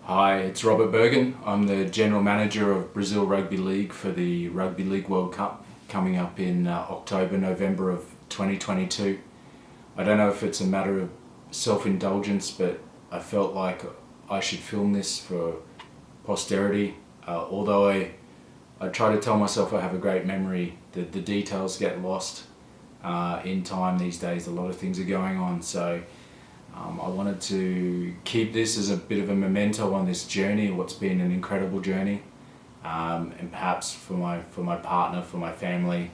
Hi, it's Robert Burgin. I'm the General Manager of Brazil Rugby League for the Rugby League World Cup coming up in October, November of 2022. I don't know if it's a matter of self-indulgence, but I felt like I should film this for posterity. Although I try to tell myself I have a great memory, the details get lost in time these days. A lot of things are going on, so I wanted to keep this as a bit of a memento on this journey, what's been an incredible journey, and perhaps for my partner, for my family,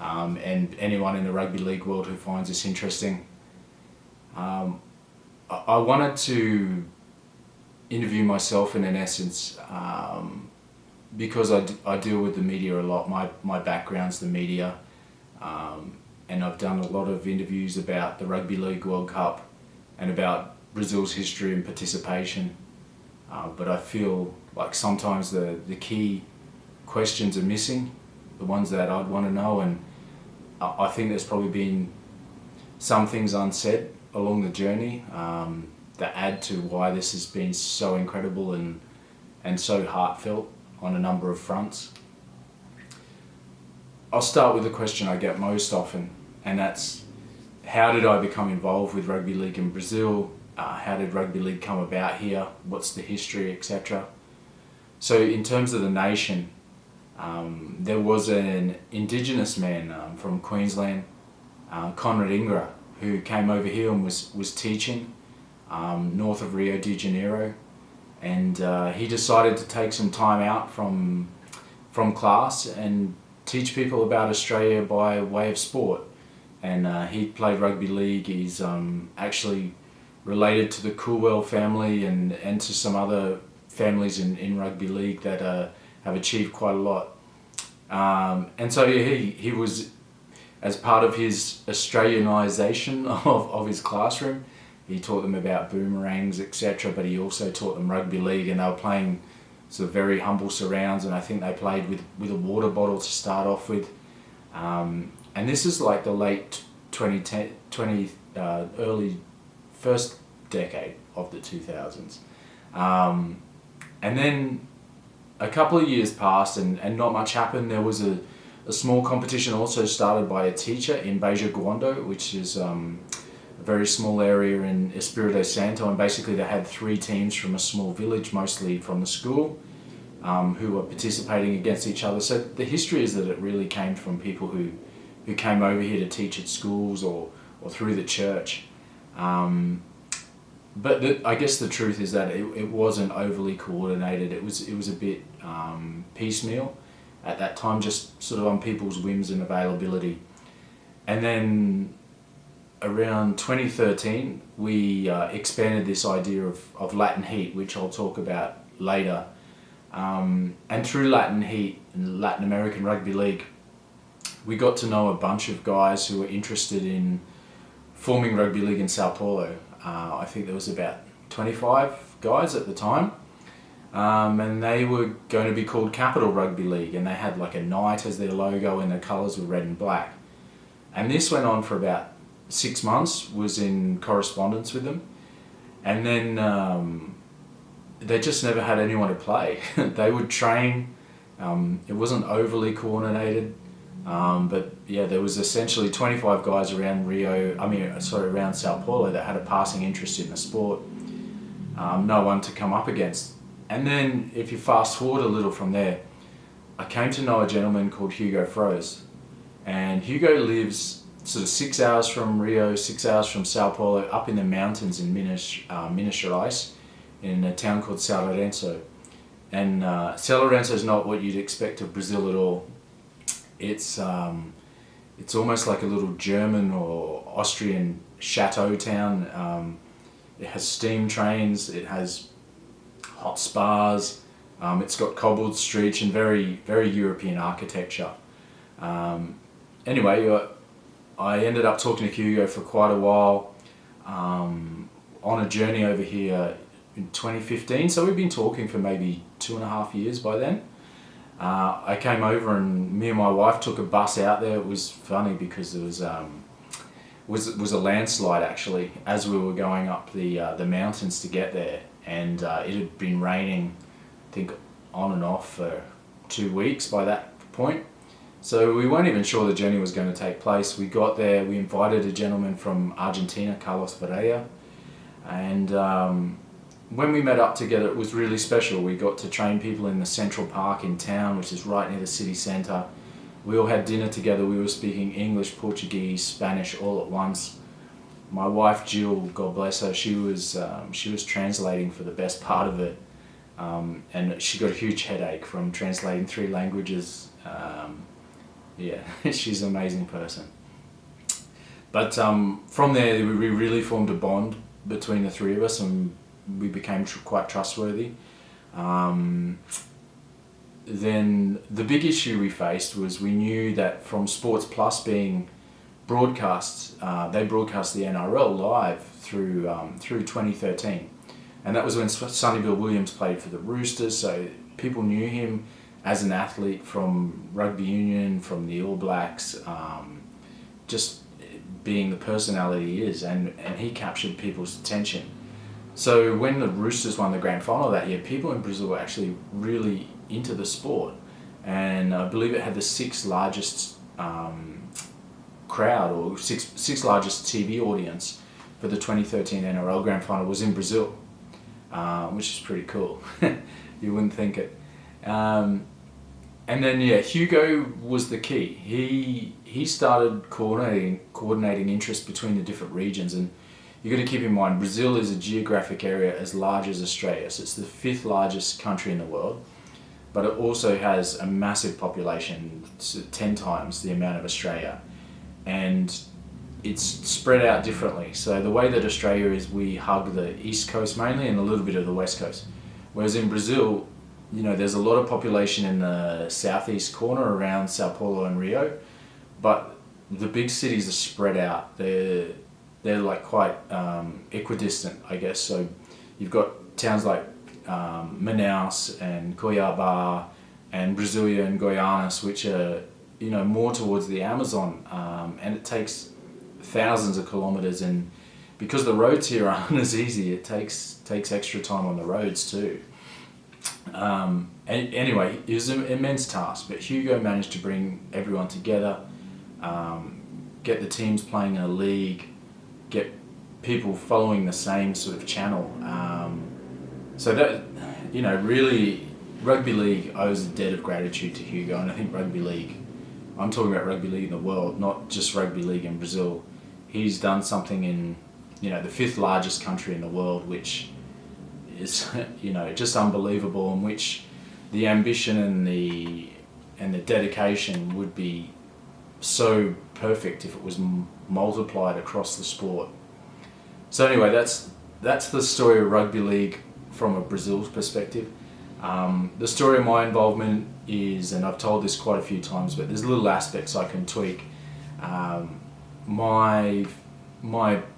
and anyone in the rugby league world who finds this interesting. I wanted to interview myself in essence, because I deal with the media a lot. My background's the media, and I've done a lot of interviews about the Rugby League World Cup and about Brazil's history and participation, but I feel like sometimes the key questions are missing, the ones that I'd want to know, and I think there's probably been some things unsaid along the journey that add to why this has been so incredible and so heartfelt on a number of fronts. I'll start with the question I get most often, and that's, how did I become involved with rugby league in Brazil? How did rugby league come about here? What's the history, etc.? So in terms of the nation, there was an indigenous man from Queensland, Conrad Ingra, who came over here and was teaching north of Rio de Janeiro, and he decided to take some time out from class and teach people about Australia by way of sport. And he played rugby league. He's actually related to the Coolwell family and to some other families in rugby league that have achieved quite a lot. And so yeah, he was, as part of his Australianisation of his classroom, he taught them about boomerangs, etc., but he also taught them rugby league, and they were playing sort of very humble surrounds, and I think they played with a water bottle to start off with. And this is like the late 2010, early first decade of the 2000s. And then a couple of years passed and not much happened. There was a small competition also started by a teacher in Beja Guando, which is a very small area in Espírito Santo, and basically they had 3 teams from a small village, mostly from the school, who were participating against each other. So the history is that it really came from people who came over here to teach at schools or through the church. But I guess the truth is that it wasn't overly coordinated. It was a bit piecemeal at that time, just sort of on people's whims and availability. And then around 2013, we expanded this idea of Latin Heat, which I'll talk about later. And through Latin Heat and Latin American Rugby League, we got to know a bunch of guys who were interested in forming rugby league in Sao Paulo. I think there was about 25 guys at the time, and they were going to be called Capital Rugby League, and they had like a knight as their logo, and their colours were red and black. And this went on for about 6 months, was in correspondence with them, and then they just never had anyone to play. They would train, it wasn't overly coordinated, but yeah, there was essentially 25 guys around around Sao Paulo that had a passing interest in the sport, no one to come up against. And then if you fast forward a little from there, I came to know a gentleman called Hugo Froese, and Hugo lives sort of 6 hours from Rio, 6 hours from Sao Paulo, up in the mountains in Minas Gerais, in a town called São Lourenço. And São Lourenço is not what you'd expect of Brazil at all. It's almost like a little German or Austrian chateau town. It has steam trains, it has hot spas, it's got cobbled streets and very, very European architecture. Anyway, I ended up talking to Hugo for quite a while on a journey over here in 2015, so we've been talking for maybe 2.5 years by then. I came over and me and my wife took a bus out there. It was funny because there was was a landslide actually as we were going up the mountains to get there, and it had been raining, I think, on and off for 2 weeks by that point. So we weren't even sure the journey was going to take place. We got there, we invited a gentleman from Argentina, Carlos Varela, and when we met up together, it was really special. We got to train people in the Central Park in town, which is right near the city centre. We all had dinner together. We were speaking English, Portuguese, Spanish all at once. My wife Jill, God bless her, she was translating for the best part of it, and she got a huge headache from translating 3 languages. Yeah, she's an amazing person. But from there, we really formed a bond between the 3 of us, and we became quite trustworthy. Then the big issue we faced was we knew that from Sports Plus being broadcast, they broadcast the NRL live through 2013, and that was when Sonny Bill Williams played for the Roosters, so people knew him as an athlete from rugby union, from the All Blacks, just being the personality he is, and he captured people's attention. So when the Roosters won the grand final that year, people in Brazil were actually really into the sport, and I believe it had the 6th largest crowd, or sixth largest TV audience for the 2013 NRL grand final was in Brazil, which is pretty cool. You wouldn't think it. And then Hugo was the key. He started coordinating interest between the different regions, and you've got to keep in mind Brazil is a geographic area as large as Australia, so it's the 5th largest country in the world, but it also has a massive population, 10 times the amount of Australia, and it's spread out differently. So the way that Australia is, we hug the east coast mainly and a little bit of the west coast, whereas in Brazil, there's a lot of population in the southeast corner around Sao Paulo and Rio, but the big cities are spread out. They're like quite equidistant, I guess. So you've got towns like Manaus and Cuiabá and Brasilia and Goiânia, which are more towards the Amazon, and it takes thousands of kilometers, and because the roads here aren't as easy, it takes extra time on the roads too. Anyway, it was an immense task, but Hugo managed to bring everyone together, get the teams playing in a league, get people following the same sort of channel. So that, really, rugby league owes a debt of gratitude to Hugo, and I think rugby league, I'm talking about rugby league in the world, not just rugby league in Brazil. He's done something in, the 5th largest country in the world, which is, just unbelievable, and which the ambition and the dedication would be so perfect if it was multiplied across the sport. So anyway, that's the story of rugby league from a Brazil's perspective. The story of my involvement is, and I've told this quite a few times, but there's little aspects I can tweak. My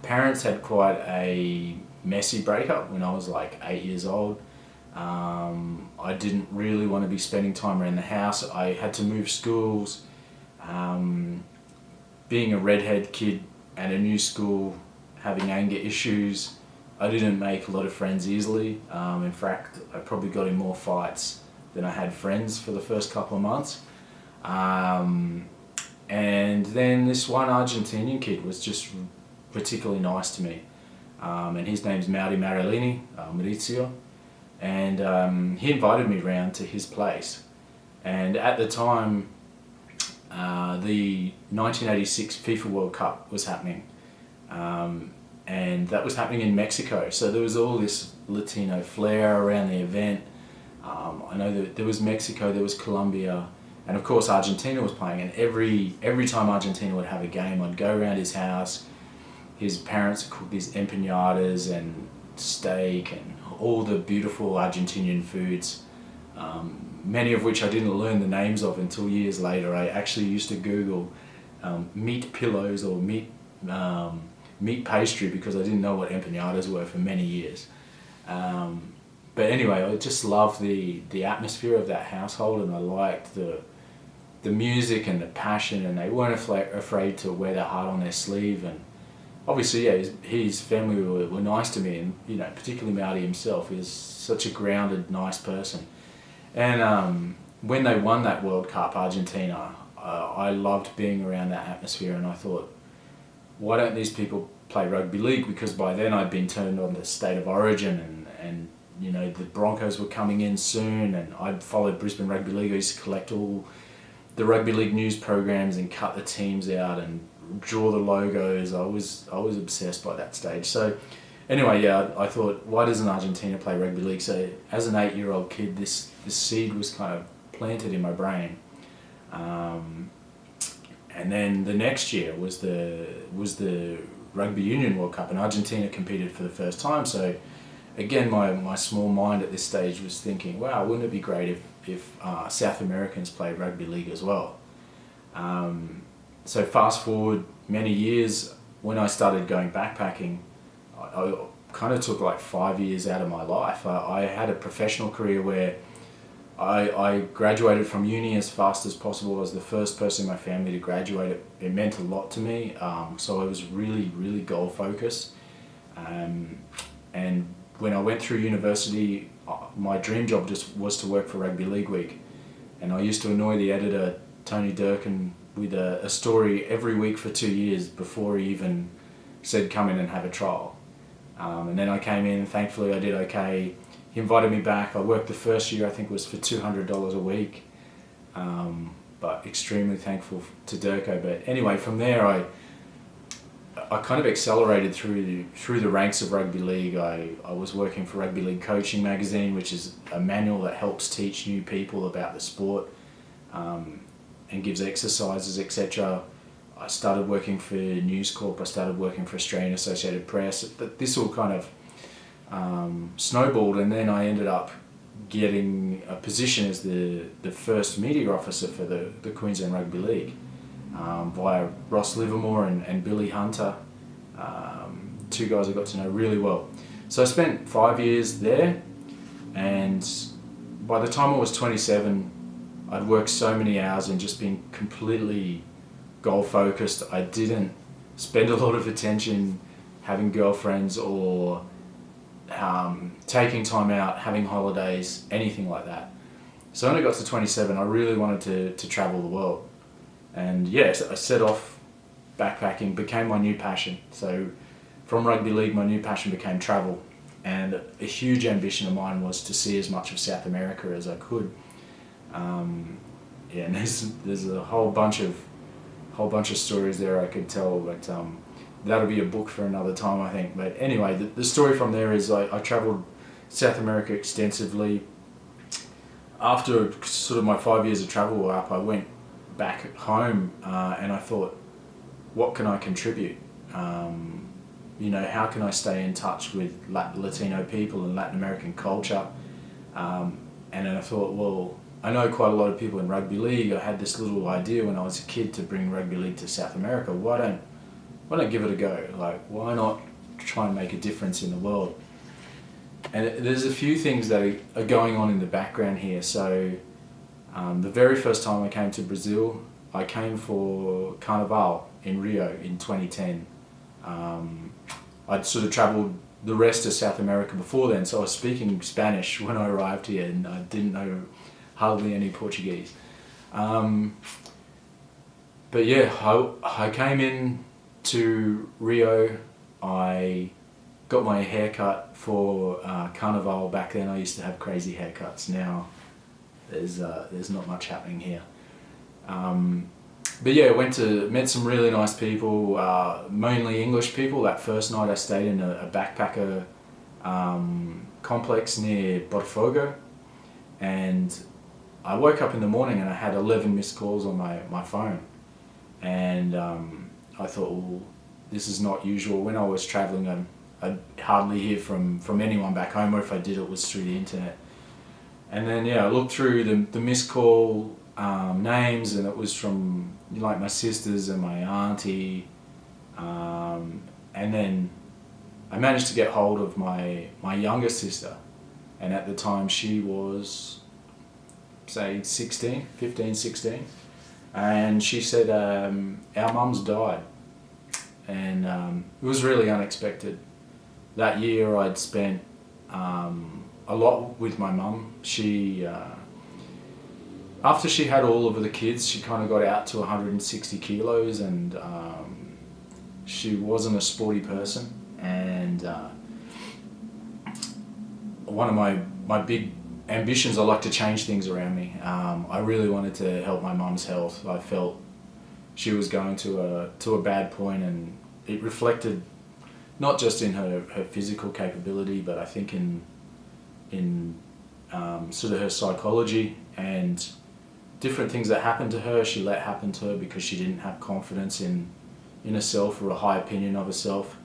parents had quite a messy breakup when I was like 8 years old. I didn't really want to be spending time around the house. I had to move schools. Being a redhead kid at a new school, having anger issues, I didn't make a lot of friends easily. In fact, I probably got in more fights than I had friends for the first couple of months. And then this one Argentinian kid was just particularly nice to me. And his name's Maurizio, and he invited me round to his place. And at the time, the 1986 FIFA World Cup was happening, and that was happening in Mexico. So there was all this Latino flair around the event. I know that there was Mexico, there was Colombia, and of course Argentina was playing. And every time Argentina would have a game, I'd go around his house. His parents cooked these empanadas and steak and all the beautiful Argentinian foods, many of which I didn't learn the names of until years later. I actually used to Google meat pillows or meat pastry because I didn't know what empanadas were for many years. But anyway, I just loved the atmosphere of that household, and I liked the music and the passion, and they weren't afraid to wear their heart on their sleeve. And obviously, yeah, his family were nice to me, and particularly Maori himself is such a grounded, nice person. And when they won that World Cup, Argentina, I loved being around that atmosphere, and I thought, why don't these people play rugby league? Because by then I'd been turned on to State of Origin, and the Broncos were coming in soon, and I'd followed Brisbane Rugby League. I used to collect all the rugby league news programs and cut the teams out and draw the logos. I was obsessed by that stage. So anyway, yeah, I thought, why doesn't Argentina play rugby league? So as an 8-year-old kid, this seed was kind of planted in my brain. And then the next year was the Rugby Union World Cup, and Argentina competed for the first time. So again, my small mind at this stage was thinking, wow, wouldn't it be great if South Americans played rugby league as well? So fast forward many years, when I started going backpacking, I kind of took like 5 years out of my life. I had a professional career where I graduated from uni as fast as possible. I was the first person in my family to graduate. It meant a lot to me. So I was really, really goal focused. And when I went through university, my dream job just was to work for Rugby League Week. And I used to annoy the editor, Tony Durkin, with a story every week for 2 years before he even said come in and have a trial. And then I came in, and thankfully I did okay. He invited me back. I worked the first year, I think it was for $200 a week, but extremely thankful to Durko. But anyway, from there I kind of accelerated through the ranks of rugby league. I was working for Rugby League Coaching magazine, which is a manual that helps teach new people about the sport and gives exercises, etc. I started working for News Corp. I started working for Australian Associated Press. This all kind of snowballed, and then I ended up getting a position as the first media officer for the Queensland Rugby League via Ross Livermore and Billy Hunter, two guys I got to know really well. So I spent 5 years there, and by the time I was 27, I'd worked so many hours and just been completely goal focused. I didn't spend a lot of attention having girlfriends or taking time out, having holidays, anything like that. So when I got to 27, I really wanted to travel the world. And yes, I set off backpacking, became my new passion. So from rugby league, my new passion became travel. And a huge ambition of mine was to see as much of South America as I could. And there's a whole bunch of stories there I could tell, but that'll be a book for another time, I think. But anyway, the story from there is I travelled South America extensively. After sort of my 5 years of travel were up, I went back home and I thought, what can I contribute? How can I stay in touch with Latino people and Latin American culture? And then I thought, well, I know quite a lot of people in rugby league. I had this little idea when I was a kid to bring rugby league to South America. Why don't give it a go? Like, why not try and make a difference in the world? And there's a few things that are going on in the background here. So the very first time I came to Brazil, I came for Carnival in Rio in 2010. I'd sort of travelled the rest of South America before then, so I was speaking Spanish when I arrived here, and I didn't know hardly any Portuguese. But yeah, I came in to Rio. I got my hair cut for Carnival. Back then I used to have crazy haircuts. Now there's not much happening here. But yeah, met some really nice people, mainly English people. That first night I stayed in a backpacker complex near Botafogo, and I woke up in the morning and I had 11 missed calls on my phone. And I thought, well, this is not usual. When I was travelling, I'd hardly hear from anyone back home, or if I did, it was through the internet. And then I looked through the missed call names, and it was from like my sisters and my auntie. And then I managed to get hold of my younger sister, and at the time she was, say, 15, 16. And she said, our mum's died. and it was really unexpected. That year I'd spent a lot with my mum. She after she had all of the kids, she kind of got out to 160 kilos, and she wasn't a sporty person. And one of my big ambitions, I like to change things around me. I really wanted to help my mum's health. I felt she was going to a bad point, and it reflected not just in her physical capability, but I think in sort of her psychology and different things that happened to her. She let happen to her because she didn't have confidence in herself or a high opinion of herself.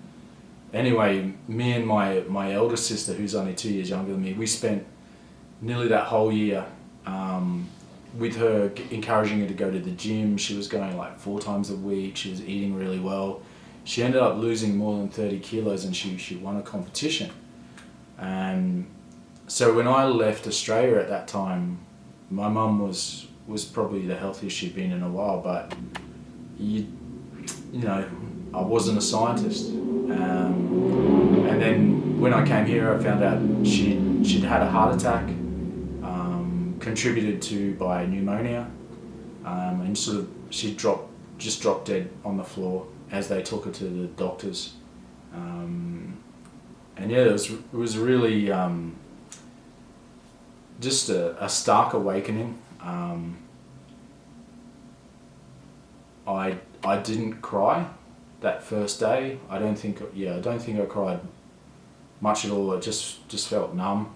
Anyway, me and my elder sister, who's only 2 years younger than me, we spent nearly that whole year with her, encouraging her to go to the gym. She was going like 4 times a week. She was eating really well. She ended up losing more than 30 kilos, and she won a competition. So when I left Australia at that time, my mum was probably the healthiest she'd been in a while, but you know, I wasn't a scientist. And then when I came here, I found out she'd had a heart attack, contributed to by pneumonia, and sort of she just dropped dead on the floor as they took her to the doctors. And yeah, it was really just a stark awakening. I didn't cry that first day. I don't think I cried much at all. It just felt numb.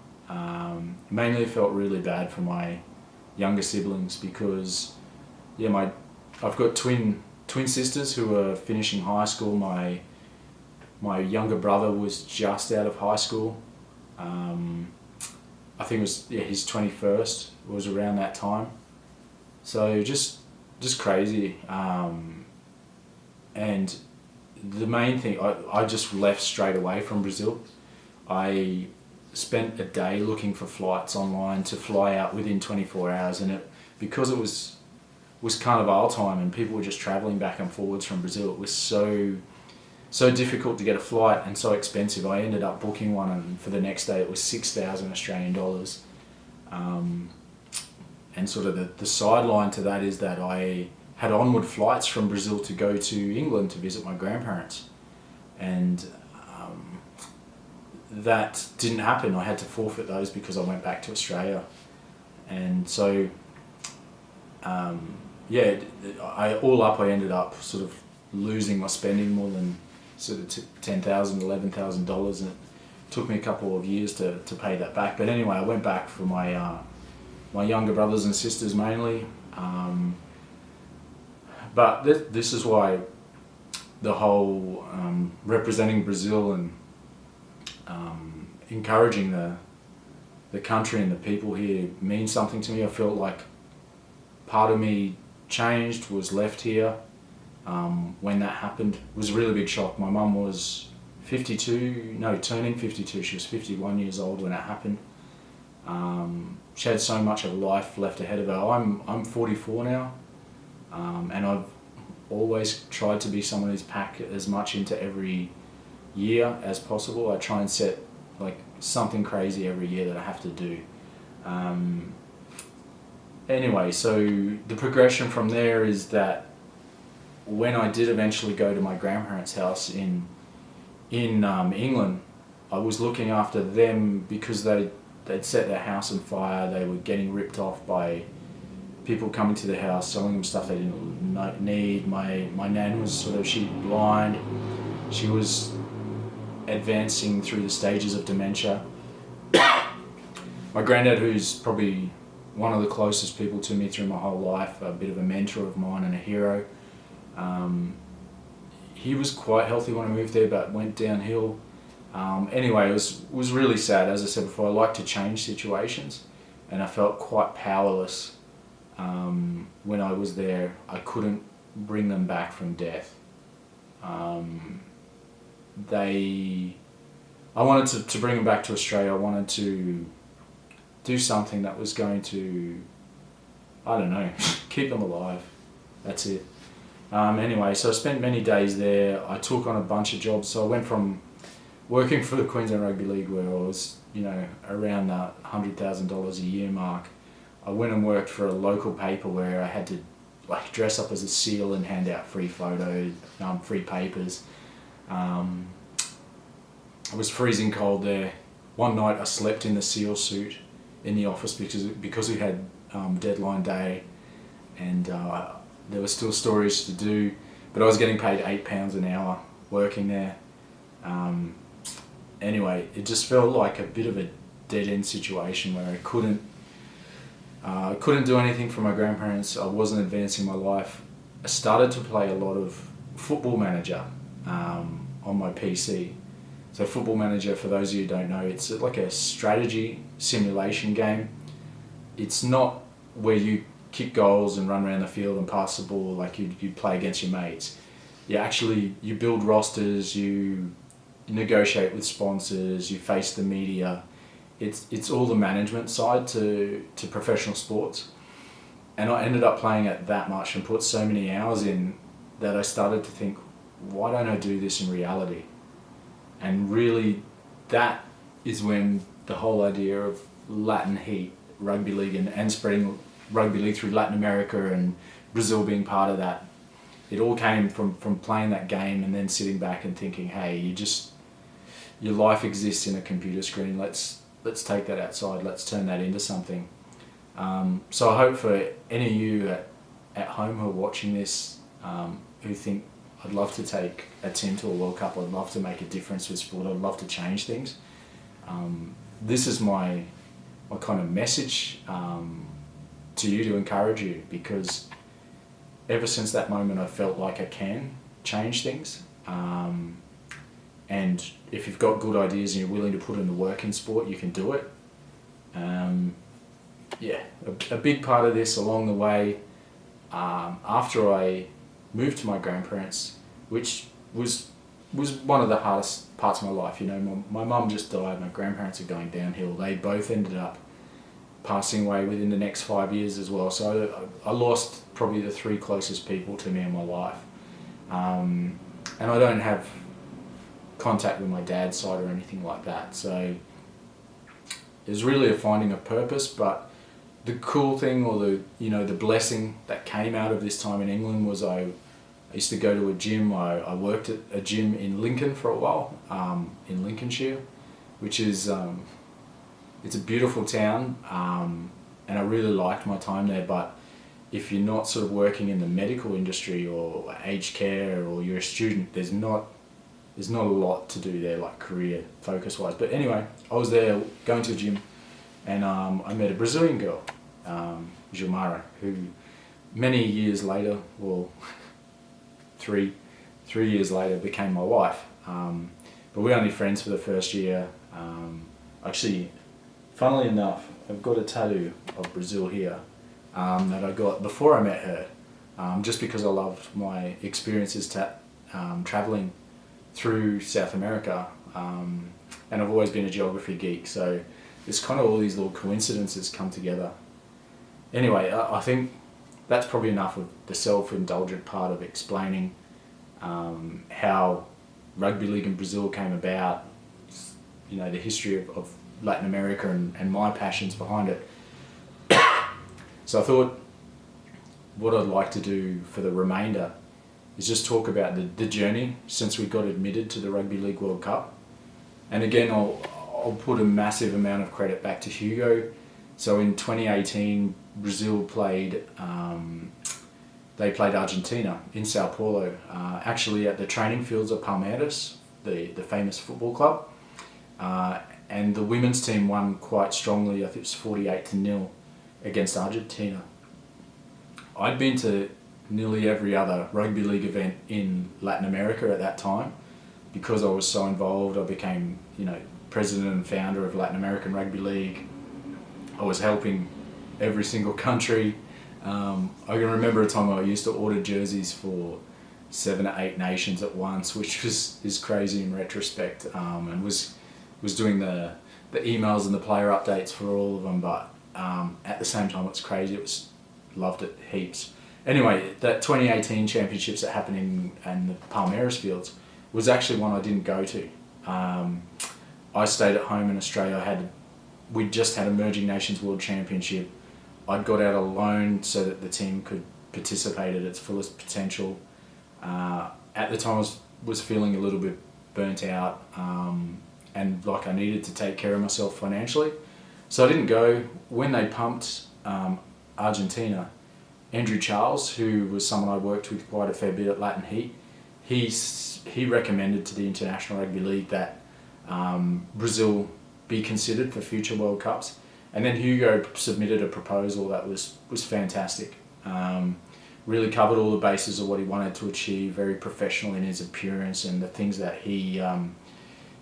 Mainly felt really bad for my younger siblings because I've got twin sisters who are finishing high school. My younger brother was just out of high school. I think it was his 21st was around that time. So just crazy. And the main thing, I just left straight away from Brazil. I spent a day looking for flights online to fly out within 24 hours, and because it was Carnival time and people were just travelling back and forwards from Brazil, it was so difficult to get a flight and so expensive. I ended up booking one, and for the next day it was 6,000 Australian dollars. And sort of the sideline to that is that I had onward flights from Brazil to go to England to visit my grandparents, and that didn't happen. I had to forfeit those because I went back to Australia. And so I ended up sort of losing my spending more than sort of $10,000, $11,000, and it took me a couple of years to pay that back. But anyway, I went back for my younger brothers and sisters mainly. But this is why the whole representing Brazil and encouraging the country and the people here means something to me. I felt like part of me changed, was left here when that happened. It was a really big shock. My mum was turning 52. She was 51 years old when it happened. She had so much of life left ahead of her. I'm 44 now, and I've always tried to be someone who's packed as much into every year as possible. I try and set like something crazy every year that I have to do. Anyway, so the progression from there is that when I did eventually go to my grandparents' house in England, I was looking after them because they'd set their house on fire. They were getting ripped off by people coming to the house, selling them stuff they didn't need. My nan was she's blind. She was advancing through the stages of dementia. My granddad, who's probably one of the closest people to me through my whole life, a bit of a mentor of mine and a hero. He was quite healthy when I moved there, but went downhill. Anyway, it was really sad. As I said before, I like to change situations, and I felt quite powerless when I was there. I couldn't bring them back from death. I wanted to bring them back to Australia. I wanted to do something that was going to, I don't know, keep them alive. That's it. Anyway, so I spent many days there. I took on a bunch of jobs. So I went from working for the Queensland Rugby League, where I was, around the $100,000 a year mark. I went and worked for a local paper where I had to dress up as a SEAL and hand out free photos, free papers. I was freezing cold there. One night I slept in the SEAL suit in the office because we had deadline day, and there were still stories to do, but I was getting paid £8 an hour working there. Anyway, it just felt like a bit of a dead-end situation where I couldn't do anything for my grandparents. I wasn't advancing my life. I started to play a lot of Football Manager on my PC. So Football Manager, for those of you who don't know, it's like a strategy simulation game. It's not where you kick goals and run around the field and pass the ball like you play against your mates. You build rosters, you negotiate with sponsors, you face the media. It's all the management side to professional sports. And I ended up playing it that much and put so many hours in that I started to think, why don't I do this in reality? And really, that is when the whole idea of Latin Heat Rugby League and spreading Rugby League through Latin America and Brazil being part of that, it all came from playing that game and then sitting back and thinking, hey, your life exists in a computer screen. Let's take that outside. Let's turn that into something. So I hope for any of you at home who are watching this, who think, I'd love to take a team to a World Cup, I'd love to make a difference with sport, I'd love to change things. This is my kind of message to you, to encourage you, because ever since that moment I felt like I can change things. And if you've got good ideas and you're willing to put in the work in sport, you can do it. A big part of this along the way, after I moved to my grandparents, which was one of the hardest parts of my life. My mum just died, my grandparents are going downhill. They both ended up passing away within the next 5 years as well. So I lost probably the three closest people to me in my life. And I don't have contact with my dad's side or anything like that. So it was really a finding of purpose. But the cool thing, or the blessing that came out of this time in England, was I used to go to a gym. I worked at a gym in Lincoln for a while, in Lincolnshire, which is it's a beautiful town, and I really liked my time there. But if you're not sort of working in the medical industry or aged care, or you're a student, there's not a lot to do there, like career focus wise. But anyway, I was there going to a gym, and I met a Brazilian girl, Gilmara, who many years later, well, three years later, became my wife. But we were only friends for the first year. Actually, funnily enough, I've got a tattoo of Brazil here that I got before I met her, just because I loved my experiences traveling through South America, and I've always been a geography geek, so it's kind of all these little coincidences come together. Anyway, I think that's probably enough of the self-indulgent part of explaining how Rugby League in Brazil came about, the history of Latin America and my passions behind it. So I thought what I'd like to do for the remainder is just talk about the journey since we got admitted to the Rugby League World Cup. And again, I'll put a massive amount of credit back to Hugo. So in 2018, Brazil played Argentina in Sao Paulo, actually at the training fields of Palmeiras, the famous football club. And the women's team won quite strongly. I think it was 48-0 against Argentina. I'd been to nearly every other rugby league event in Latin America at that time. Because I was so involved, I became, president and founder of Latin American Rugby League. I was helping every single country. I can remember a time I used to order jerseys for 7 or 8 nations at once, which is crazy in retrospect, and was doing the emails and the player updates for all of them. But at the same time, it's crazy. Loved it heaps. Anyway, that 2018 championships that happened in the Palmeiras fields was actually one I didn't go to. I stayed at home in Australia. We'd just had Emerging Nations World Championship. I'd got out a loan so that the team could participate at its fullest potential. At the time, I was feeling a little bit burnt out, and like I needed to take care of myself financially. So I didn't go. When they pumped Argentina, Andrew Charles, who was someone I worked with quite a fair bit at Latin Heat, he recommended to the International Rugby League that Brazil be considered for future World Cups. And then Hugo submitted a proposal that was fantastic. Really covered all the bases of what he wanted to achieve, very professional in his appearance and the things that he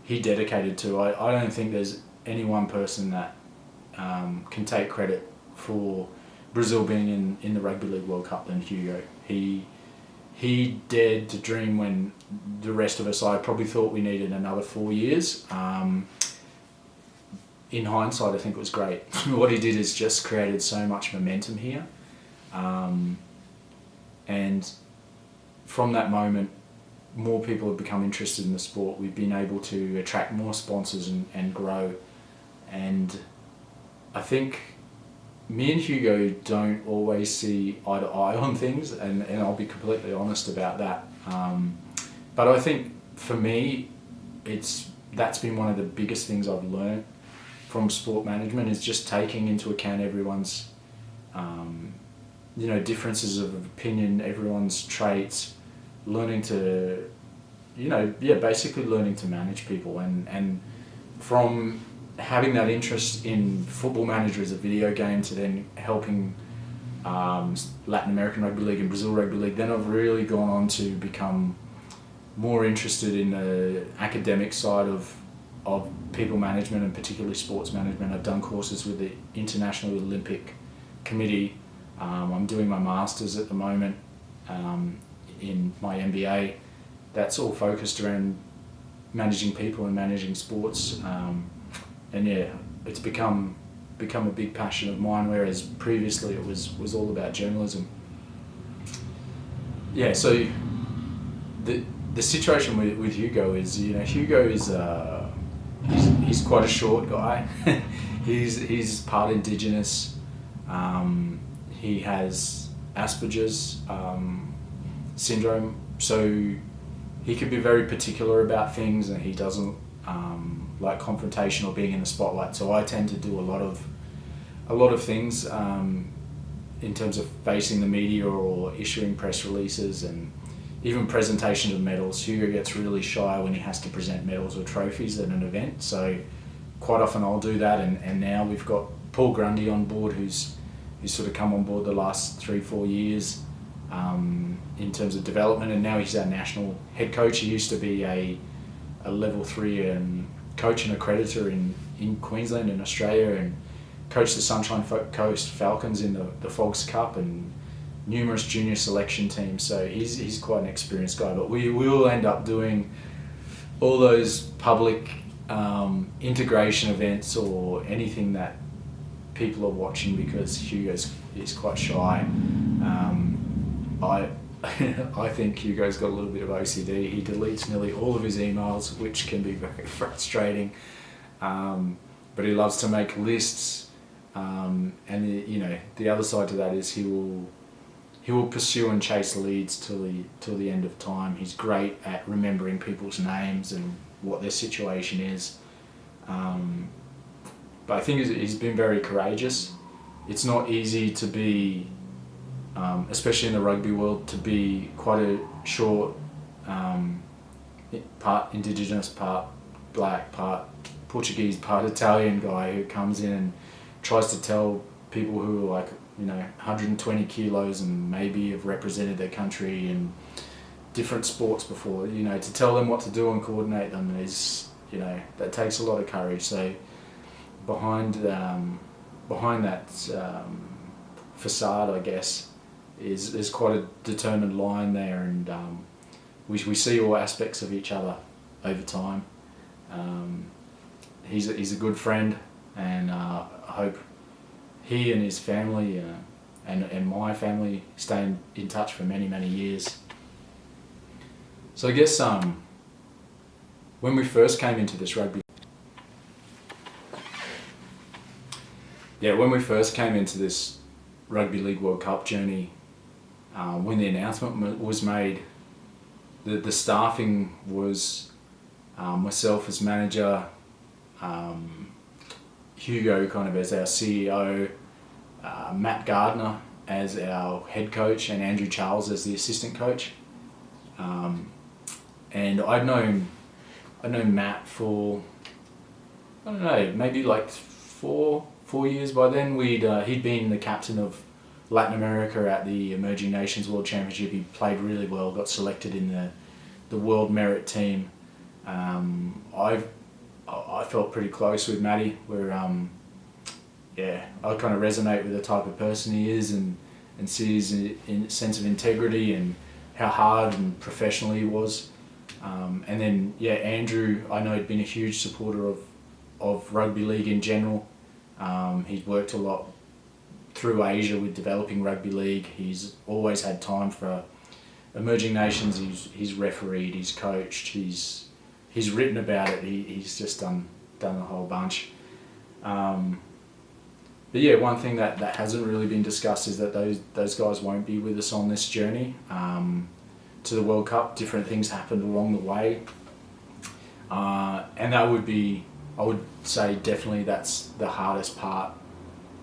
dedicated to. I don't think there's any one person that can take credit for Brazil being in the Rugby League World Cup than Hugo. He dared to dream when the rest of us, I probably thought we needed another 4 years. In hindsight, I think it was great. What he did is just created so much momentum here. And from that moment, more people have become interested in the sport. We've been able to attract more sponsors and grow. And I think me and Hugo don't always see eye to eye on things, and I'll be completely honest about that. But I think for me, that's been one of the biggest things I've learned from sport management, is just taking into account everyone's differences of opinion, everyone's traits, learning to basically learning to manage people, and from having that interest in Football Manager as a video game to then helping Latin American Rugby League and Brazil Rugby League, then I've really gone on to become more interested in the academic side of people management, and particularly sports management. I've done courses with the International Olympic Committee. I'm doing my Masters at the moment in my MBA. That's all focused around managing people and managing sports. And yeah, it's become a big passion of mine, whereas previously it was all about journalism. Yeah, so the situation with Hugo is, Hugo is he's quite a short guy. he's part Indigenous. He has Asperger's syndrome, so he can be very particular about things, and he doesn't like confrontation or being in the spotlight. So I tend to do a lot of things in terms of facing the media or issuing press releases and even presentation of medals. Hugo gets really shy when he has to present medals or trophies at an event, so quite often I'll do that. And now we've got Paul Grundy on board, who's sort of come on board the last 3-4 years in terms of development, and now he's our national head coach. He used to be a level 3 coach and accreditor in Queensland and Australia, and coached the Sunshine Coast Falcons in the Fogs Cup and numerous junior selection teams. So he's quite an experienced guy. But we will end up doing all those public integration events or anything that people are watching, because Hugo is quite shy. I think Hugo's got a little bit of OCD. He deletes nearly all of his emails, which can be very frustrating. But he loves to make lists, and the other side to that is he will pursue and chase leads till the end of time. He's great at remembering people's names and what their situation is. But I think he's been very courageous. It's not easy to be, especially in the rugby world, to be quite a short, part Indigenous, part black, part Portuguese, part Italian guy who comes in and tries to tell people who are 120 kilos and maybe have represented their country in different sports before, to tell them what to do and coordinate them is, that takes a lot of courage. So behind that facade, I guess, is quite a determined line there, and we see all aspects of each other over time. He's a good friend, and I hope he and his family and my family stayed in touch for many, many years. So I guess when we first came into this rugby, when we first came into this Rugby League World Cup journey, when the announcement was made, the staffing was myself as manager, Hugo kind of as our CEO, Matt Gardner as our head coach, and Andrew Charles as the assistant coach. And I'd known Matt for, I don't know, maybe like four years by then. He'd been the captain of Latin America at the Emerging Nations World Championship. He played really well, got selected in the World Merit team. I felt pretty close with Matty, where I kind of resonate with the type of person he is, and see his sense of integrity and how hard and professional he was. And then Andrew, I know, had been a huge supporter of rugby league in general. He's worked a lot through Asia with developing rugby league. He's always had time for emerging nations. He's refereed, he's coached, he's written about it. He's just done a whole bunch. But yeah, one thing that hasn't really been discussed is that those guys won't be with us on this journey to the World Cup. Different things happened along the way, and that would be, I would say, definitely that's the hardest part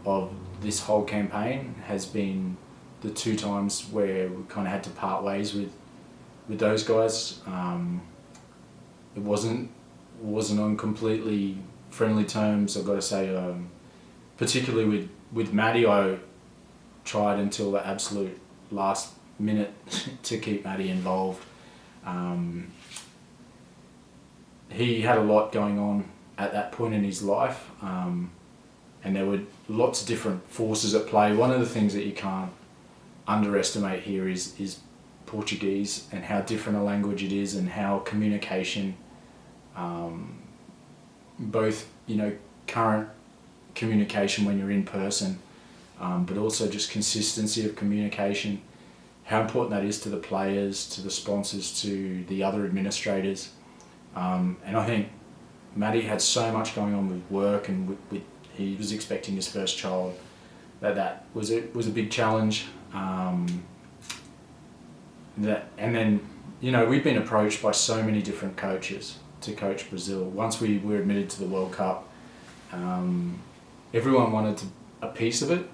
of this whole campaign, has been the 2 times where we kind of had to part ways with those guys. It wasn't on completely friendly terms, I've got to say. Particularly with Matty, I tried until the absolute last minute to keep Matty involved. He had a lot going on at that point in his life, and there were lots of different forces at play. One of the things that you can't underestimate here is Portuguese, and how different a language it is, and how communication, both current communication when you're in person, but also just consistency of communication, how important that is to the players, to the sponsors, to the other administrators. And I think Matty had so much going on with work, and he was expecting his first child, that was a big challenge. And then we've been approached by so many different coaches to coach Brazil. Once we were admitted to the World Cup, everyone wanted a piece of it,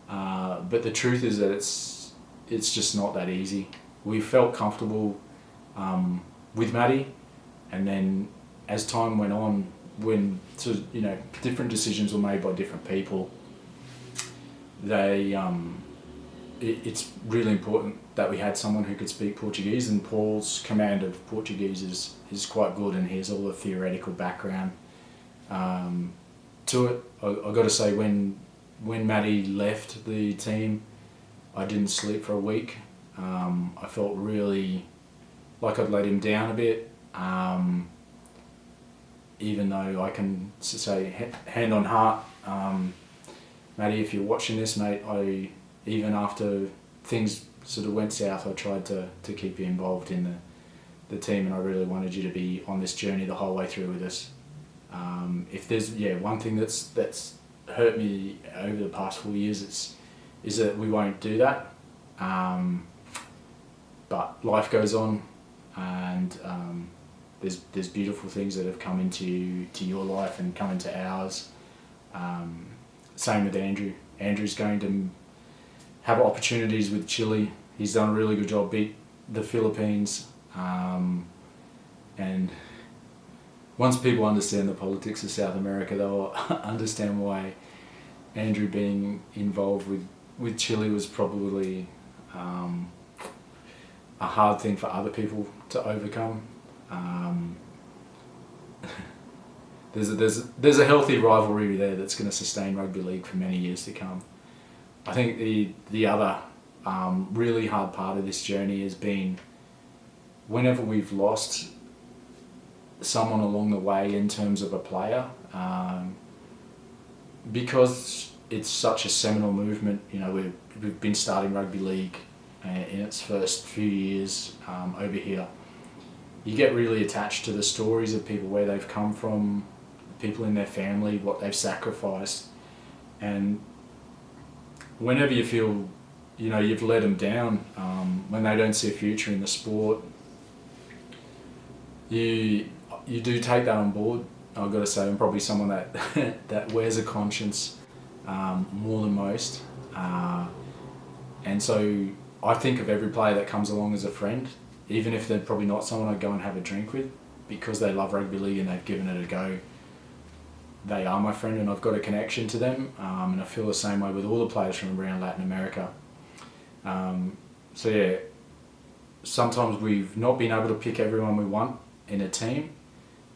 but the truth is that it's just not that easy. We felt comfortable with Matty, and then as time went on, when different decisions were made by different people, it's really important that we had someone who could speak Portuguese, and Paul's command of Portuguese is quite good, and he has all the theoretical background to it. I got to say, when Matty left the team, I didn't sleep for a week. I felt really like I'd let him down a bit, even though I can say, hand on heart, Matty, if you're watching this, mate, even after things sort of went south, I tried to keep you involved in the team, and I really wanted you to be on this journey the whole way through with us. If there's one thing that's hurt me over the past 4 years, is that we won't do that. But life goes on, and there's beautiful things that have come into your life and come into ours. Same with Andrew. Andrew's going to have opportunities with Chile. He's done a really good job, beat the Philippines, and once people understand the politics of South America, they'll understand why Andrew being involved with Chile was probably a hard thing for other people to overcome. There's a healthy rivalry there that's going to sustain rugby league for many years to come. I think the other really hard part of this journey has been whenever we've lost someone along the way in terms of a player, because it's such a seminal movement. You know, we've been starting rugby league in its first few years over here. You get really attached to the stories of people, where they've come from, people in their family, what they've sacrificed, and whenever you feel, you know, you've let them down, when they don't see a future in the sport, you do take that on board. I've got to say, I'm probably someone that that wears a conscience more than most, and so I think of every player that comes along as a friend, even if they're probably not someone I'd go and have a drink with, because they love rugby league and they've given it a go. They are my friend, and I've got a connection to them, and I feel the same way with all the players from around Latin America. So yeah, sometimes we've not been able to pick everyone we want in a team.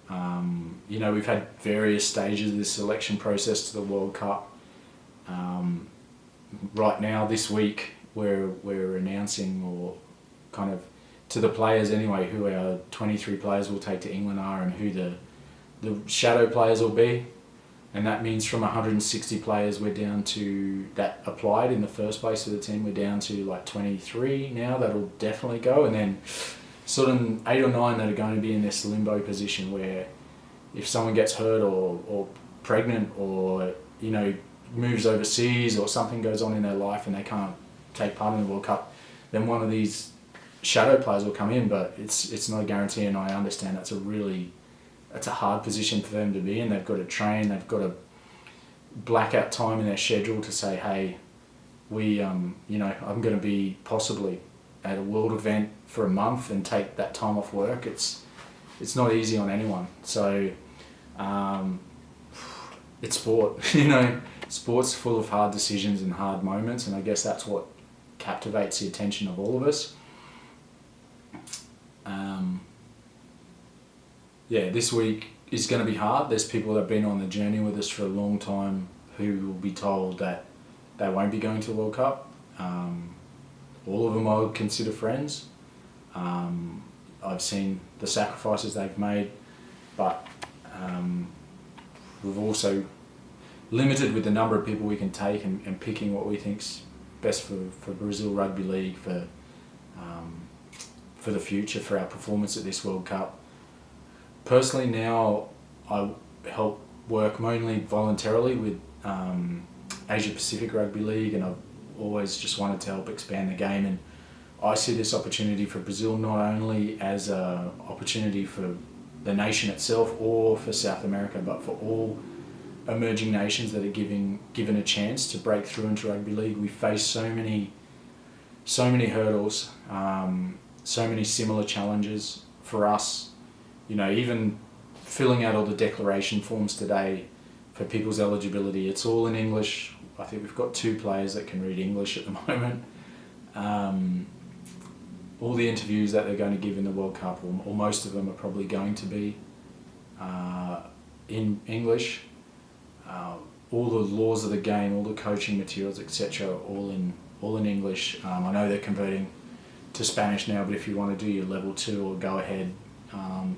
You know, we've had various stages of this selection process to the World Cup. Right now, this week, we're announcing, or kind of to the players anyway, who our 23 players will take to England are, and who the shadow players will be. And that means from 160 players, we're down to, that applied in the first place of the team, we're down to like 23 now that'll definitely go, and then sort of 8 or 9 that are going to be in this limbo position where if someone gets hurt or pregnant, or, you know, moves overseas, or something goes on in their life and they can't take part in the World Cup, then one of these shadow players will come in. But it's not a guarantee, and I understand that's a hard position for them to be in. They've got to train, they've got to black out time in their schedule to say, hey, you know, I'm going to be possibly at a world event for a month and take that time off work. It's not easy on anyone. So it's sport, you know, sport's full of hard decisions and hard moments, and I guess that's what captivates the attention of all of us. Yeah, this week is going to be hard. There's people that have been on the journey with us for a long time who will be told that they won't be going to the World Cup. All of them I would consider friends. I've seen the sacrifices they've made, but we've also limited with the number of people we can take, and picking what we think's best for Brazil Rugby League, for the future, for our performance at this World Cup. Personally now, I help work mainly voluntarily with Asia Pacific Rugby League, and I've always just wanted to help expand the game, and I see this opportunity for Brazil not only as an opportunity for the nation itself or for South America, but for all emerging nations that are given a chance to break through into rugby league. We face so many hurdles, so many similar challenges for us. You know, even filling out all the declaration forms today for people's eligibility, it's all in English. I think we've got 2 players that can read English at the moment. All the interviews that they're going to give in the World Cup, or most of them, are probably going to be in English. All the laws of the game, all the coaching materials, etc., all in English. I know they're converting to Spanish now, but if you want to do your level 2 or go ahead,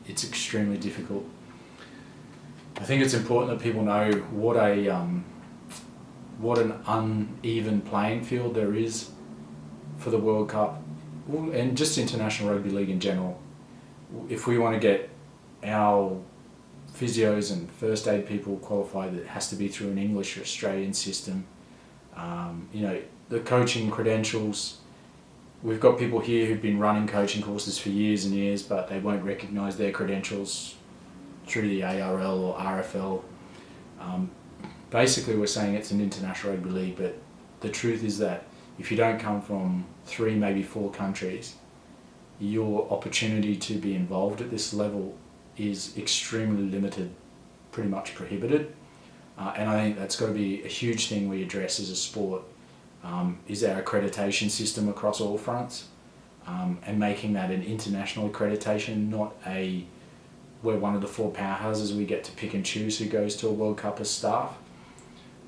it's extremely difficult. I think it's important that people know what an uneven playing field there is for the World Cup, and just international rugby league in general. If we want to get our physios and first aid people qualified, it has to be through an English or Australian system. You know, the coaching credentials, we've got people here who've been running coaching courses for years and years, but they won't recognise their credentials through the ARL or RFL. Basically, we're saying it's an international rugby league, but the truth is that if you don't come from 3, maybe 4 countries, your opportunity to be involved at this level is extremely limited, pretty much prohibited. And I think that's got to be a huge thing we address as a sport, is our accreditation system across all fronts, and making that an international accreditation, not we're one of the 4 powerhouses, we get to pick and choose who goes to a World Cup as staff.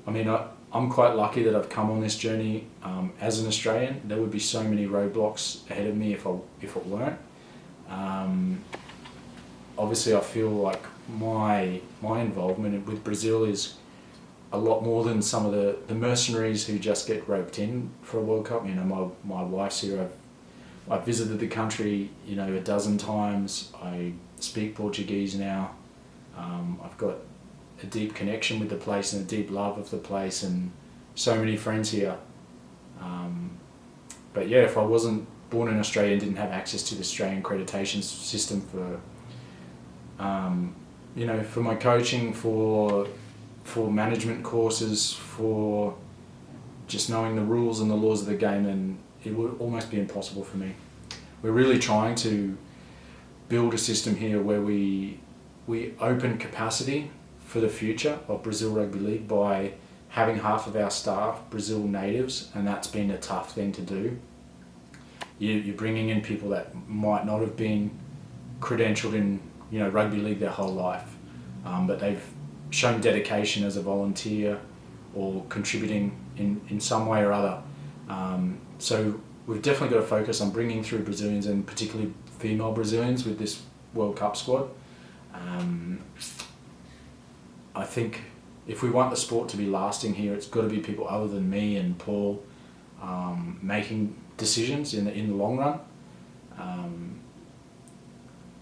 I mean, I'm quite lucky that I've come on this journey as an Australian. There would be so many roadblocks ahead of me if it weren't. Obviously, I feel like my involvement with Brazil is, a lot more than some of the mercenaries who just get roped in for a World Cup. You know, my wife's here. I've visited the country, you know, a dozen times. I speak Portuguese now. I've got a deep connection with the place and a deep love of the place, and so many friends here. But yeah, if I wasn't born in Australia and didn't have access to the Australian accreditation system for, you know, for my coaching, for management courses, for just knowing the rules and the laws of the game, then it would almost be impossible for me. We're really trying to build a system here where we open capacity for the future of Brazil Rugby League by having half of our staff Brazil natives, and that's been a tough thing to do. You're bringing in people that might not have been credentialed in, you know, rugby league their whole life, but they've shown dedication as a volunteer or contributing in some way or other. So we've definitely got to focus on bringing through Brazilians, and particularly female Brazilians, with this World Cup squad. I think if we want the sport to be lasting here, it's got to be people other than me and Paul making decisions in the long run.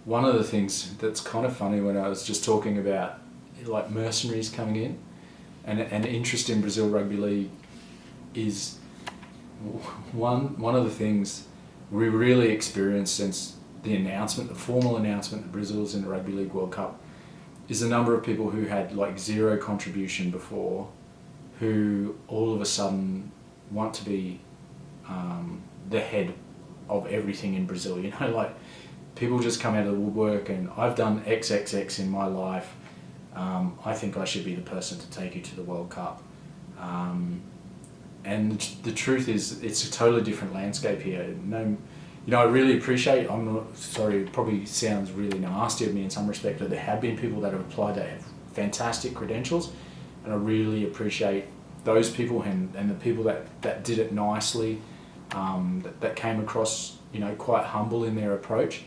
One of the things that's kind of funny, when I was just talking about like mercenaries coming in, and an interest in Brazil Rugby League, is one of the things we really experienced since the formal announcement that Brazil's in the Rugby League World Cup, is the number of people who had like zero contribution before, who all of a sudden want to be the head of everything in Brazil. You know, like people just come out of the woodwork and I've done XXX in my life. I think I should be the person to take you to the World Cup. And the truth is, it's a totally different landscape here. You know, I really appreciate, I'm not, sorry, it probably sounds really nasty of me in some respect, but there have been people that have applied that have fantastic credentials, and I really appreciate those people and the people that did it nicely, that came across, you know, quite humble in their approach.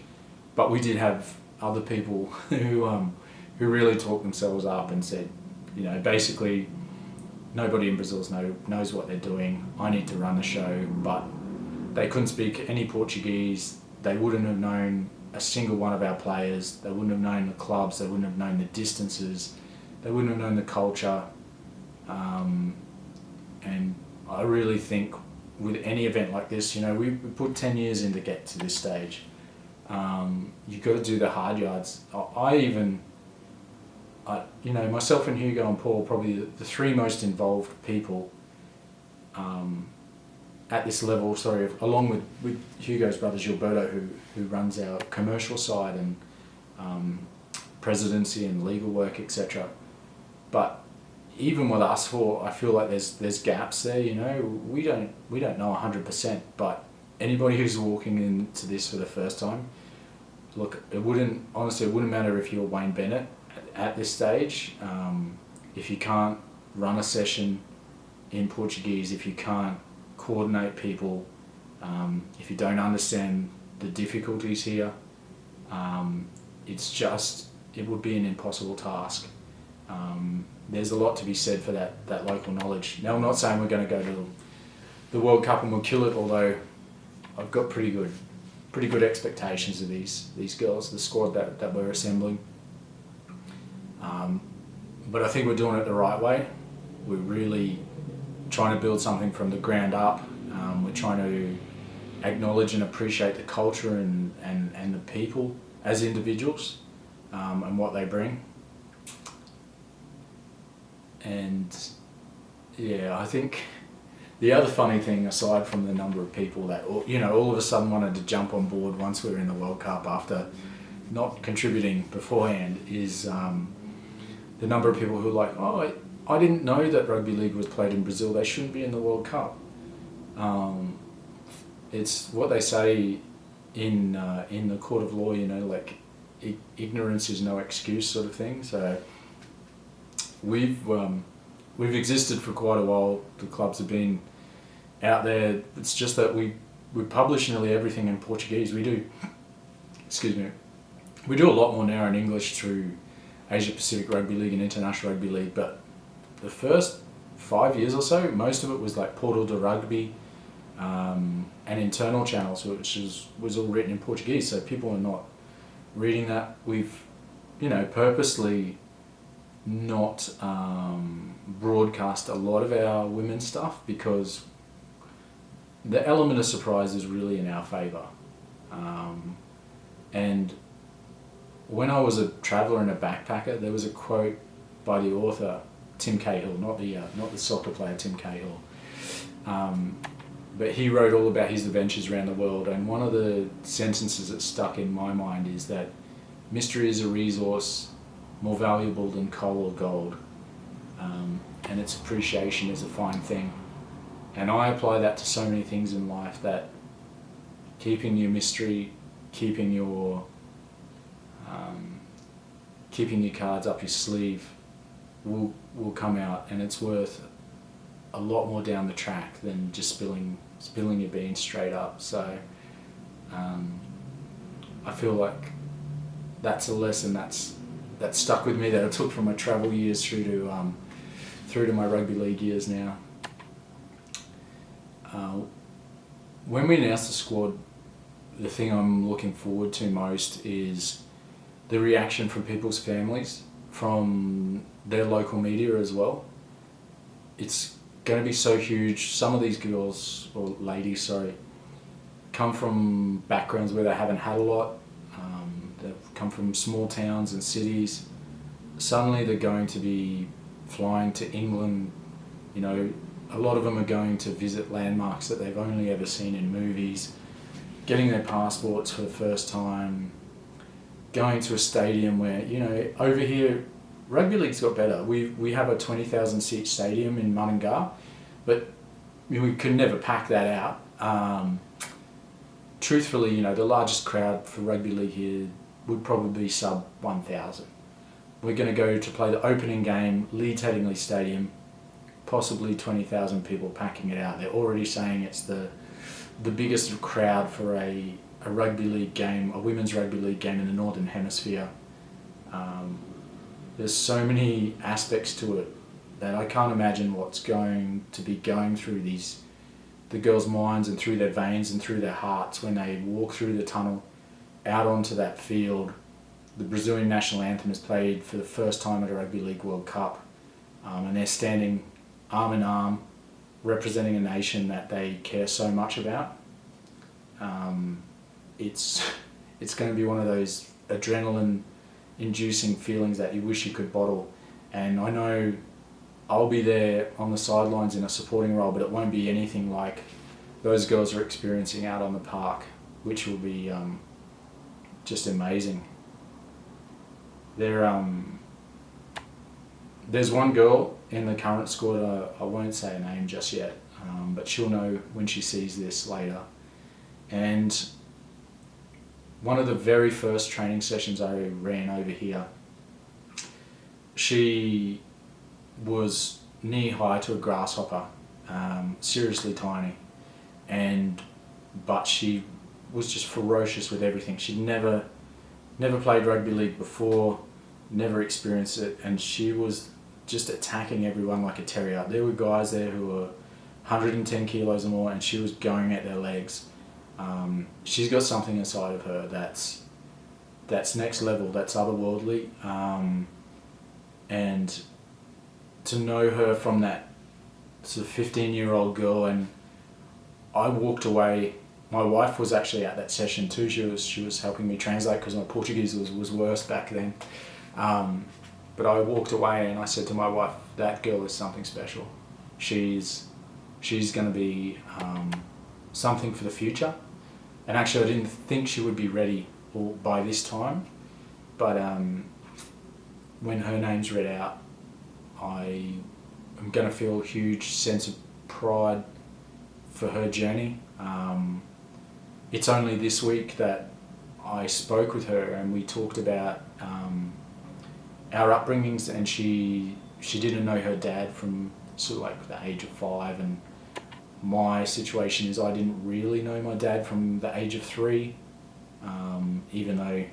But we did have other people who really talked themselves up and said, you know, basically, nobody in Brazil knows what they're doing. I need to run the show, but they couldn't speak any Portuguese. They wouldn't have known a single one of our players. They wouldn't have known the clubs. They wouldn't have known the distances. They wouldn't have known the culture. And I really think with any event like this, you know, we put 10 years in to get to this stage. You've got to do the hard yards. You know, myself and Hugo and Paul, probably the three most involved people at this level, along with Hugo's brother Gilberto, who runs our commercial side and presidency and legal work, etc. But even with us four, I feel like there's gaps there. You know, we don't know 100%, but anybody who's walking into this for the first time, look, it wouldn't matter if you're Wayne Bennett at this stage. If you can't run a session in Portuguese, if you can't coordinate people, if you don't understand the difficulties here, it would be an impossible task. There's a lot to be said for that local knowledge. Now, I'm not saying we're going to go to the World Cup and we'll kill it, although I've got pretty good expectations of these girls, the squad that we're assembling. But I think we're doing it the right way. We're really trying to build something from the ground up. We're trying to acknowledge and appreciate the culture and the people as individuals, and what they bring. And yeah, I think the other funny thing, aside from the number of people that, you know, all of a sudden wanted to jump on board once we were in the World Cup after not contributing beforehand, is the number of people who are like, oh, I didn't know that rugby league was played in Brazil. They shouldn't be in the World Cup. It's what they say in the court of law, you know, like ignorance is no excuse, sort of thing. So we've existed for quite a while. The clubs have been out there. It's just that we publish nearly everything in Portuguese. We do a lot more now in English through Asia Pacific Rugby League and International Rugby League, but the first 5 years or so, most of it was like Portal de Rugby, and internal channels, which was all written in Portuguese, so people are not reading that. We've, purposely not broadcast a lot of our women's stuff because the element of surprise is really in our favour. And when I was a traveller and a backpacker, there was a quote by the author Tim Cahill, not the soccer player Tim Cahill, but he wrote all about his adventures around the world, and one of the sentences that stuck in my mind is that mystery is a resource more valuable than coal or gold, and its appreciation is a fine thing. And I apply that to so many things in life, that keeping your mystery, keeping your cards up your sleeve will come out, and it's worth a lot more down the track than just spilling your beans straight up. So I feel like that's a lesson that's stuck with me, that I took from my travel years through to my rugby league years now. When we announced the squad, the thing I'm looking forward to most is the reaction from people's families, from their local media as well. It's going to be so huge. Some of these girls, or ladies, sorry, come from backgrounds where they haven't had a lot. They've come from small towns and cities. Suddenly they're going to be flying to England. A lot of them are going to visit landmarks that they've only ever seen in movies, getting their passports for the first time, going to a stadium where, over here, rugby league's got better. We have a 20,000 seat stadium in Mullingar, but we could never pack that out. Truthfully, the largest crowd for rugby league here would probably be sub 1,000. We're going to go to play the opening game, Leeds Headingley Stadium, possibly 20,000 people packing it out. They're already saying it's the biggest crowd for a rugby league game, a women's rugby league game in the Northern Hemisphere. There's so many aspects to it that I can't imagine what's going to be going through the girls' minds and through their veins and through their hearts when they walk through the tunnel out onto that field. The Brazilian national anthem is played for the first time at a Rugby League World Cup, and they're standing arm in arm, representing a nation that they care so much about. It's going to be one of those adrenaline-inducing feelings that you wish you could bottle. And I know I'll be there on the sidelines in a supporting role, but it won't be anything like those girls are experiencing out on the park, which will be just amazing. There's one girl in the current squad, I won't say her name just yet, but she'll know when she sees this later. And one of the very first training sessions I ran over here, she was knee high to a grasshopper, seriously tiny, but she was just ferocious with everything. She'd never played rugby league before, never experienced it, and she was just attacking everyone like a terrier. There were guys there who were 110 kilos or more, and she was going at their legs. She's got something inside of her that's next level, that's otherworldly, and to know her from that sort of 15-year-old girl. And I walked away. My wife was actually at that session too. She was helping me translate because my Portuguese was worse back then. But I walked away and I said to my wife, that girl is something special. She's going to be something for the future. And actually I didn't think she would be ready by this time, but when her name's read out, I am going to feel a huge sense of pride for her journey. It's only this week that I spoke with her and we talked about our upbringings, and she didn't know her dad from sort of like the age of 5, and my situation is I didn't really know my dad from the age of 3, even though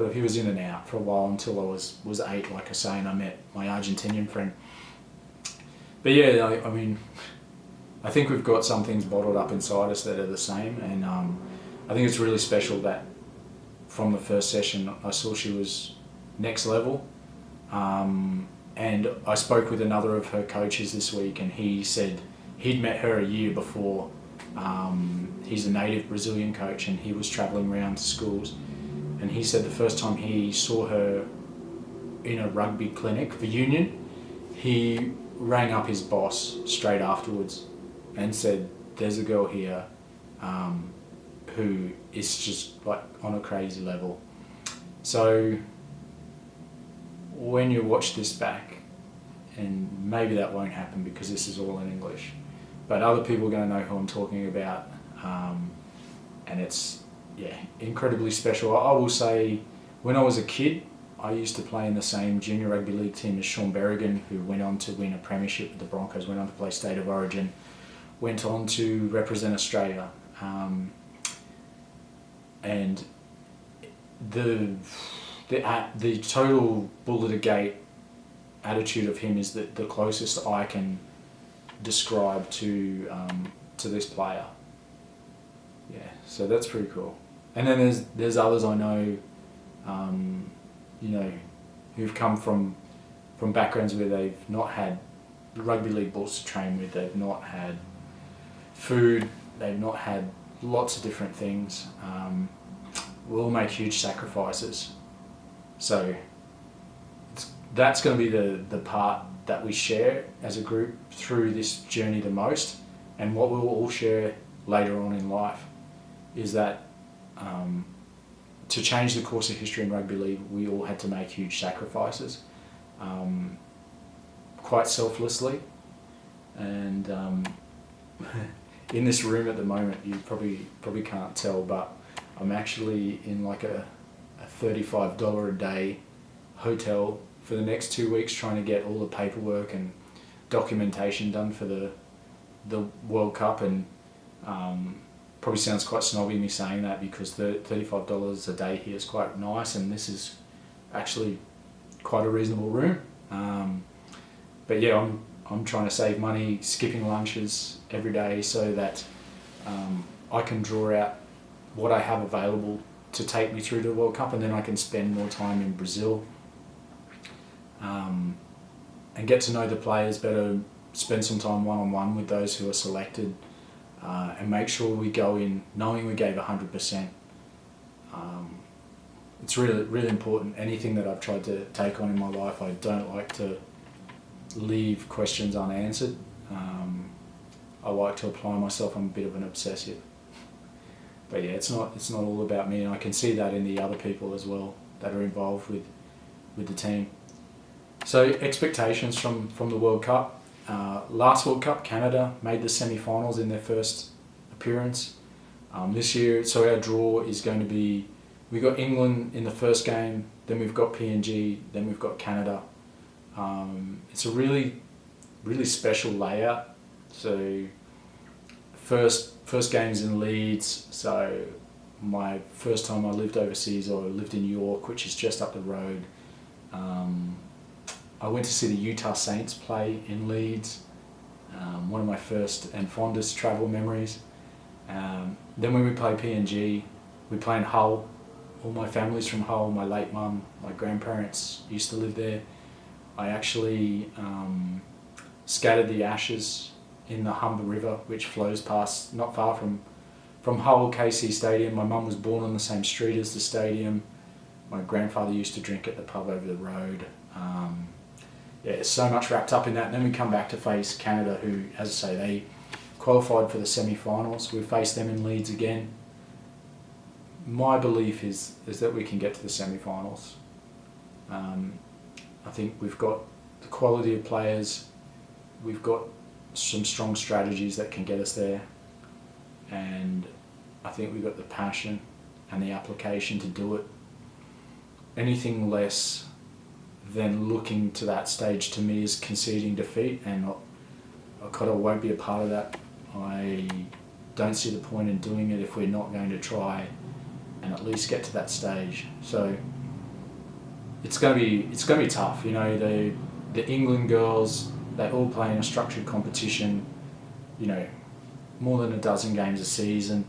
he was in and out for a while until I was 8, like I say, and I met my Argentinian friend. but yeah, I mean, I think we've got some things bottled up inside us that are the same, and I think it's really special that from the first session I saw she was next level. And I spoke with another of her coaches this week, and he said he'd met her a year before. He's a native Brazilian coach, and he was travelling around to schools, and he said the first time he saw her in a rugby clinic for Union, he rang up his boss straight afterwards and said, there's a girl here who is just like on a crazy level. So when you watch this back, and maybe that won't happen because this is all in English, but other people are going to know who I'm talking about, and it's incredibly special. I will say, when I was a kid, I used to play in the same junior rugby league team as Sean Burgin, who went on to win a premiership with the Broncos, went on to play State of Origin, went on to represent Australia, and the total bull at a gate attitude of him is the closest I can describe to this player. Yeah, so that's pretty cool. And then there's others I know, who've come from backgrounds where they've not had rugby league balls to train with, they've not had food, they've not had lots of different things. We'll make huge sacrifices. So that's going to be the part that we share as a group through this journey the most, and what we'll all share later on in life is that to change the course of history in rugby league, we all had to make huge sacrifices, quite selflessly. And in this room at the moment, you probably can't tell, but I'm actually in like a $35 a day hotel for the next 2 weeks, trying to get all the paperwork and documentation done for the World Cup. And probably sounds quite snobby me saying that, because $35 a day here is quite nice, and this is actually quite a reasonable room. But yeah, I'm trying to save money, skipping lunches every day, so that I can draw out what I have available to take me through to the World Cup, and then I can spend more time in Brazil and get to know the players better, spend some time one-on-one with those who are selected, and make sure we go in knowing we gave 100%. It's really, really important. Anything that I've tried to take on in my life, I don't like to leave questions unanswered. I like to apply myself. I'm a bit of an obsessive. But yeah, it's not all about me, and I can see that in the other people as well that are involved with the team. So expectations from the World Cup. Last World Cup, Canada made the semi-finals in their first appearance. This year, so our draw is going to be, we got England in the first game, then we've got PNG, then we've got Canada. It's a really, really special layout. So first game's in Leeds, so my first time I lived overseas, or I lived in York, which is just up the road. I went to see the Utah Saints play in Leeds, one of my first and fondest travel memories. Then when we play PNG, we play in Hull. All my family's from Hull. My late mum, my grandparents used to live there. I actually scattered the ashes in the Humber River, which flows past, not far from Hull KC Stadium. My mum was born on the same street as the stadium. My grandfather used to drink at the pub over the road. So much wrapped up in that. And then we come back to face Canada, who, as I say, they qualified for the semi-finals. We faced them in Leeds again. My belief is that we can get to the semi-finals. I think we've got the quality of players, we've got some strong strategies that can get us there, and I think we've got the passion and the application to do it. Anything less than looking to that stage, to me, is conceding defeat, and I kind of won't be a part of that. I don't see the point in doing it if we're not going to try and at least get to that stage. So it's going to be tough. You know, the England girls, They all play in a structured competition, you know, more than a dozen games a season.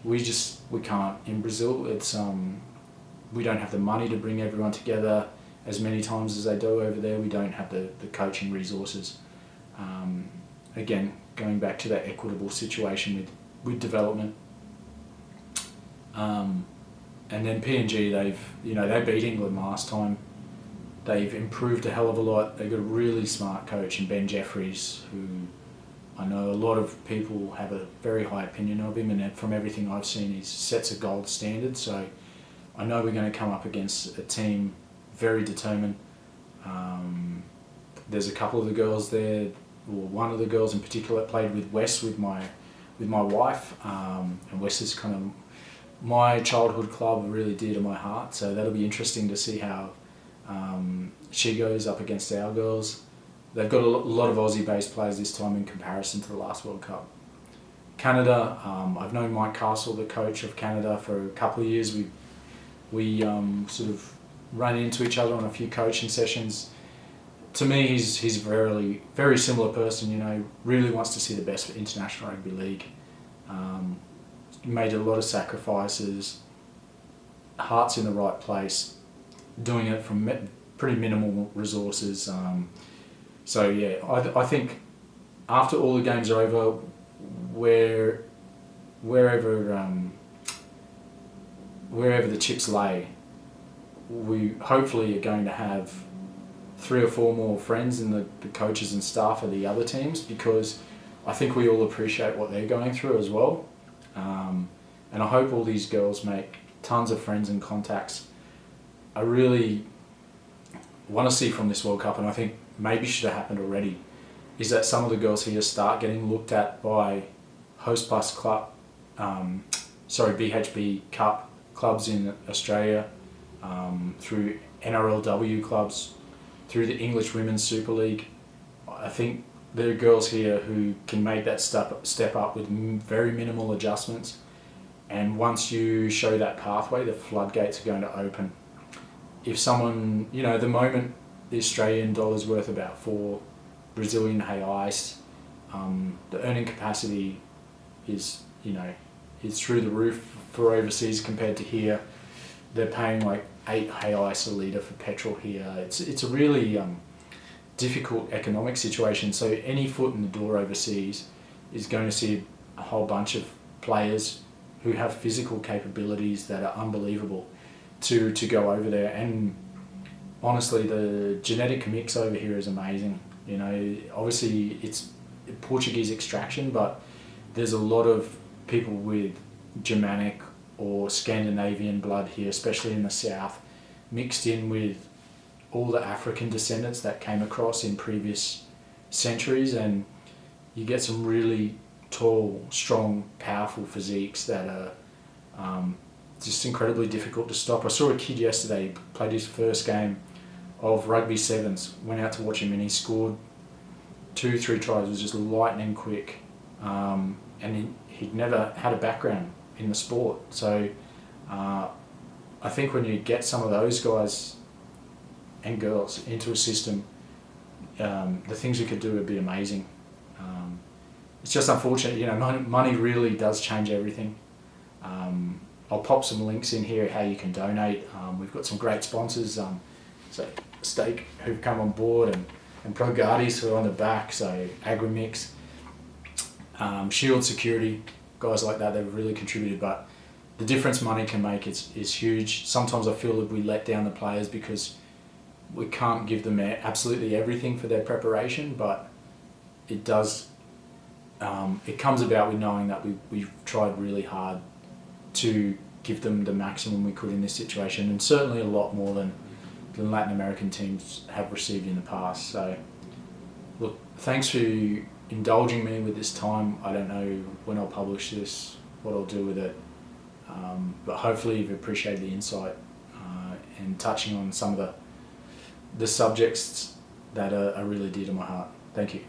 We can't in Brazil. It's we don't have the money to bring everyone together as many times as they do over there. We don't have the coaching resources. Again, going back to that equitable situation with development. And then PNG, they beat England last time. They've improved a hell of a lot. They've got a really smart coach in Ben Jeffries, who I know a lot of people have a very high opinion of him, and from everything I've seen, he sets a gold standard. So I know we're going to come up against a team very determined. There's a couple of the girls there, or one of the girls in particular, played with Wes, with my wife, and Wes is kind of my childhood club, really dear to my heart. So that'll be interesting to see how she goes up against our girls. They've got a lot of Aussie-based players this time in comparison to the last World Cup. Canada, I've known Mike Castle, the coach of Canada, for a couple of years. We sort of run into each other on a few coaching sessions. To me, he's a very similar person. You know, really wants to see the best for International Rugby League. Made a lot of sacrifices, heart's in the right place, doing it from pretty minimal resources. So yeah, I think after all the games are over, wherever the chips lay, we hopefully are going to have 3 or 4 more friends in the coaches and staff of the other teams, because I think we all appreciate what they're going through as well. And I hope all these girls make tons of friends and contacts. I really want to see from this World Cup, and I think maybe should have happened already, is that some of the girls here start getting looked at by host bus club, BHB Cup clubs in Australia, through NRLW clubs, through the English Women's Super League. I think there are girls here who can make that step up with very minimal adjustments. And once you show that pathway, the floodgates are going to open. If someone, at the moment, the Australian dollar's worth about 4 Brazilian reais. The earning capacity is through the roof for overseas compared to here. They're paying like 8 reais a litre for petrol here. It's a really difficult economic situation. So any foot in the door overseas is going to see a whole bunch of players who have physical capabilities that are unbelievable to go over there. And honestly, the genetic mix over here is amazing. Obviously it's Portuguese extraction, but there's a lot of people with Germanic or Scandinavian blood here, especially in the south, mixed in with all the African descendants that came across in previous centuries, and you get some really tall, strong, powerful physiques that are just incredibly difficult to stop. I saw a kid yesterday, played his first game of rugby sevens, went out to watch him, and he scored 2-3 tries. It was just lightning quick, and he'd never had a background in the sport. So I think when you get some of those guys and girls into a system, the things we could do would be amazing. It's just unfortunate, money really does change everything. I'll pop some links in here how you can donate. We've got some great sponsors, so Steak, who've come on board, and Progatis, who are on the back, so Agrimix, Shield Security, guys like that, they've really contributed. But the difference money can make is huge. Sometimes I feel that we let down the players because we can't give them absolutely everything for their preparation, but it does. It comes about with knowing that we've tried really hard to give them the maximum we could in this situation, and certainly a lot more than Latin American teams have received in the past. So, look, thanks for indulging me with this time. I don't know when I'll publish this, what I'll do with it, but hopefully you've appreciated the insight and touching on some of the subjects that are really dear to my heart. Thank you.